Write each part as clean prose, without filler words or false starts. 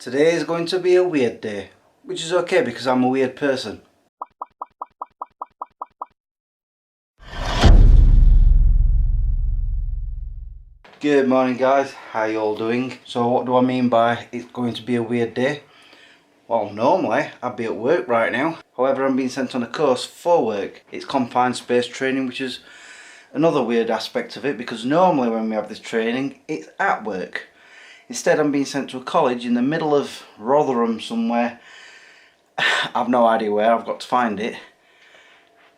Today is going to be a weird day, which is okay because I'm a weird person. Good morning guys, how you all doing? So what do I mean by it's going to be a weird day? Well, normally I'd be at work right now. However, I'm being sent on a course for work. It's confined space training, which is another weird aspect of it, because normally when we have this training, it's at work. Instead, I'm being sent to a college in the middle of Rotherham somewhere. I've no idea where, I've got to find it,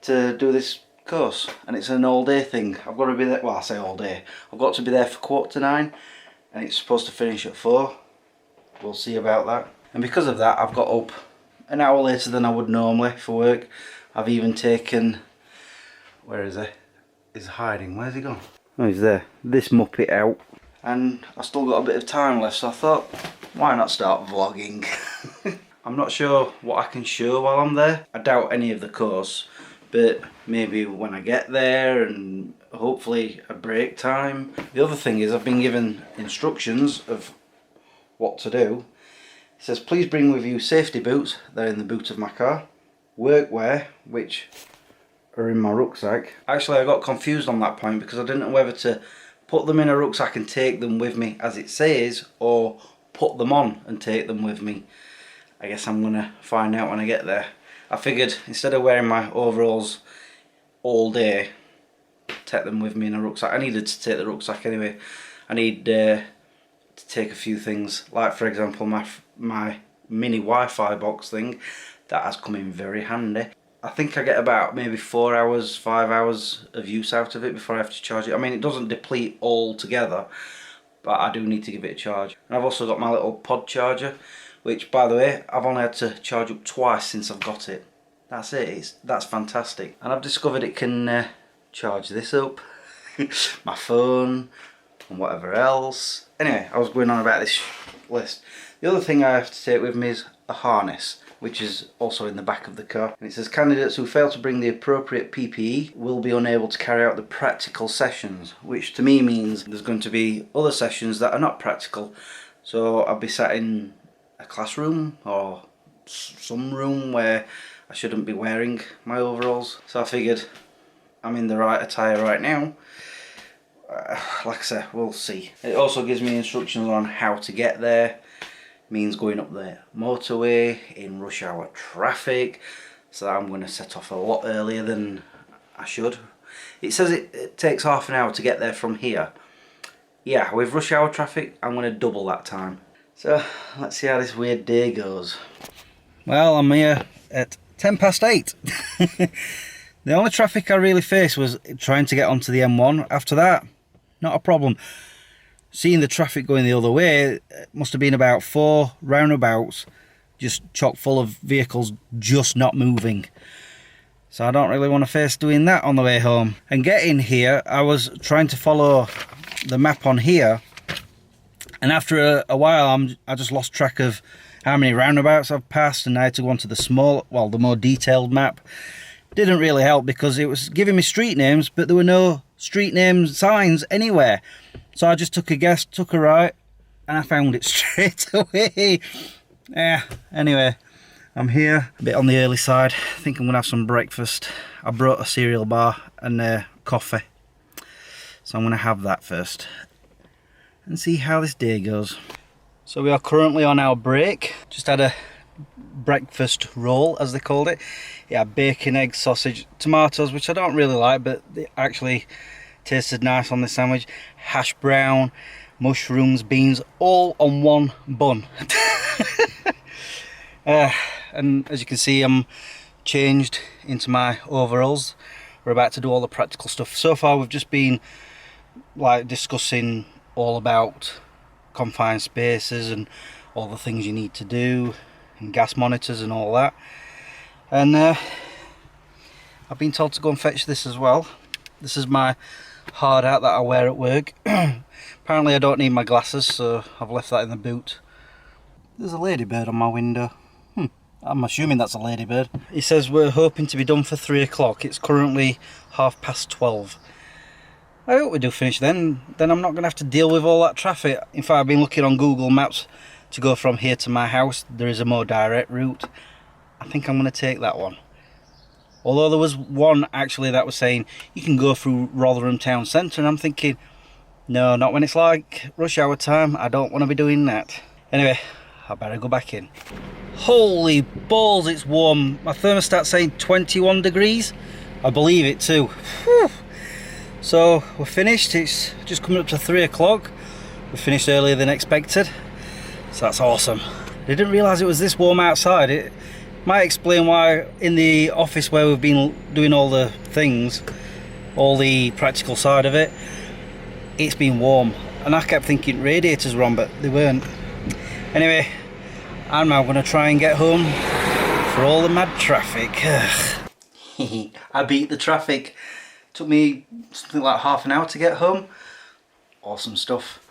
to do this course. And it's an all day thing. I've got to be there, well I say all day, I've got to be there for 8:45 and it's supposed to finish at 4. We'll see about that. And because of that, I've got up an hour later than I would normally for work. I've even taken, where is he? He's hiding, where's he gone? Oh, he's there. This muppet out. And I still got a bit of time left, so I thought, why not start vlogging? I'm not sure what I can show while I'm there. I doubt any of the course, but maybe when I get there and hopefully a break time. The other thing is I've been given instructions of what to do. It says please bring with you safety boots, they're in the boot of my car, workwear, which are in my rucksack. Actually I got confused on that point because I didn't know whether to put them in a rucksack and take them with me as it says, or put them on and take them with me. I guess I'm gonna find out when I get there. I figured instead of wearing my overalls all day, take them with me in a rucksack. I needed to take the rucksack anyway. I need to take a few things, like for example my mini Wi-Fi box thing. That has come in very handy. I think I get about maybe 4 hours, 5 hours of use out of it before I have to charge it. I mean, it doesn't deplete altogether, but I do need to give it a charge. And I've also got my little pod charger, which by the way, I've only had to charge up twice since I've got it. That's it, that's fantastic. And I've discovered it can charge this up, my phone, and whatever else. Anyway, I was going on about this list. The other thing I have to take with me is a harness, which is also in the back of the car. And it says candidates who fail to bring the appropriate PPE will be unable to carry out the practical sessions, which to me means there's going to be other sessions that are not practical. So I'll be sat in a classroom or some room where I shouldn't be wearing my overalls. So I figured I'm in the right attire right now. Like I said, we'll see. It also gives me instructions on how to get there. Means going up the motorway in rush hour traffic, so I'm going to set off a lot earlier than I should. It says it takes half an hour to get there from here. Yeah, with rush hour traffic I'm going to double that time. So let's see how this weird day goes. Well, I'm here at 8:10. The only traffic I really faced was trying to get onto the M1. After that, not a problem. Seeing the traffic going the other way, it must have been about 4 roundabouts just chock full of vehicles just not moving. So I don't really want to face doing that on the way home. And getting here, I was trying to follow the map on here, and after a while I just lost track of how many roundabouts I've passed, and I had to go onto the more detailed map. Didn't really help because it was giving me street names, but there were no street name signs anywhere. So I just took a guess, took a right, and I found it straight away. Yeah, anyway, I'm here, a bit on the early side. I think I'm gonna have some breakfast. I brought a cereal bar and coffee. So I'm gonna have that first and see how this day goes. So we are currently on our break. Just had a breakfast roll, as they called it. Yeah, bacon, egg, sausage, tomatoes, which I don't really like, but they actually tasted nice on this sandwich. Hash brown, mushrooms, beans, all on one bun. And as you can see, I'm changed into my overalls. We're about to do all the practical stuff. So far we've just been like discussing all about confined spaces and all the things you need to do, and gas monitors and all that. And I've been told to go and fetch this as well. This is my hard hat that I wear at work. Apparently I don't need my glasses, so I've left that in the boot. There's a ladybird on my window. I'm assuming that's a ladybird. He says we're hoping to be done for 3 o'clock. It's currently 12:30. I hope we do finish then. Then I'm not going to have to deal with all that traffic. In fact, I've been looking on Google Maps to go from here to my house. There is a more direct route. I think I'm going to take that one. Although there was one actually that was saying you can go through Rotherham town centre, and I'm thinking, no, not when it's like rush hour time. I don't want to be doing that. Anyway, I better go back in. Holy balls, it's warm. My thermostat's saying 21 degrees. I believe it too. Whew. So we're finished. It's just coming up to 3 o'clock. We finished earlier than expected. So that's awesome. I didn't realise it was this warm outside. It might explain why in the office where we've been doing all the things, all the practical side of it, it's been warm. And I kept thinking radiators were on, but they weren't. Anyway, I'm now going to try and get home for all the mad traffic. I beat the traffic. Took me something like half an hour to get home. Awesome stuff.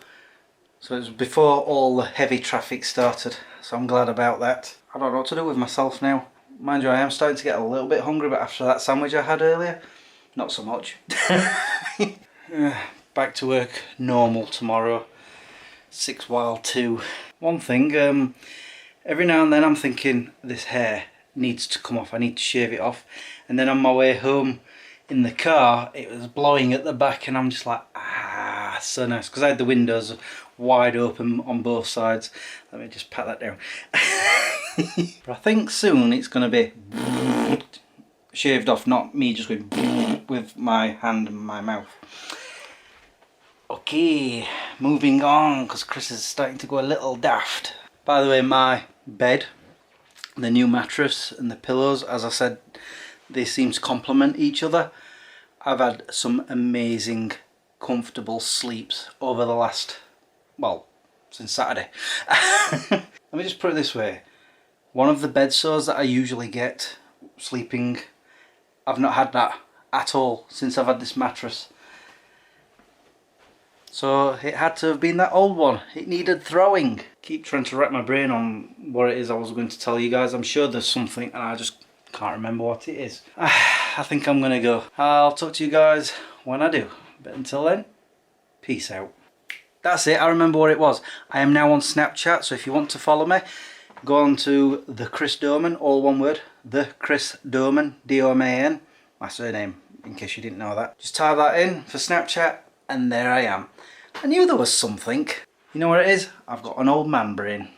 So it was before all the heavy traffic started, so I'm glad about that. I don't know what to do with myself now. Mind you, I am starting to get a little bit hungry, but after that sandwich I had earlier, not so much. Back to work normal tomorrow. 6 while 2. One thing, every now and then I'm thinking this hair needs to come off. I need to shave it off. And then on my way home in the car, it was blowing at the back, and I'm just like, ah, so nice, because I had the windows wide open on both sides. Let me just pat that down. But I think soon it's going to be shaved off, not me just going with my hand and my mouth. Okay, moving on, because Chris is starting to go a little daft. By the way, my bed, the new mattress and the pillows, as I said, they seem to complement each other. I've had some amazing comfortable sleeps over the last, well, since Saturday. Let me just put it this way. One of the bed sores that I usually get sleeping, I've not had that at all since I've had this mattress. So it had to have been that old one. It needed throwing. Keep trying to wrap my brain on what it is I was going to tell you guys. I'm sure there's something and I just can't remember what it is. I think I'm gonna go. I'll talk to you guys when I do. But until then, peace out. That's it, I remember what it was. I am now on Snapchat, so if you want to follow me, go on to the Chris Doman, all one word. The Chris Doman, D-O-M-A-N. My surname, in case you didn't know that. Just type that in for Snapchat, and there I am. I knew there was something. You know what it is? I've got an old man brain.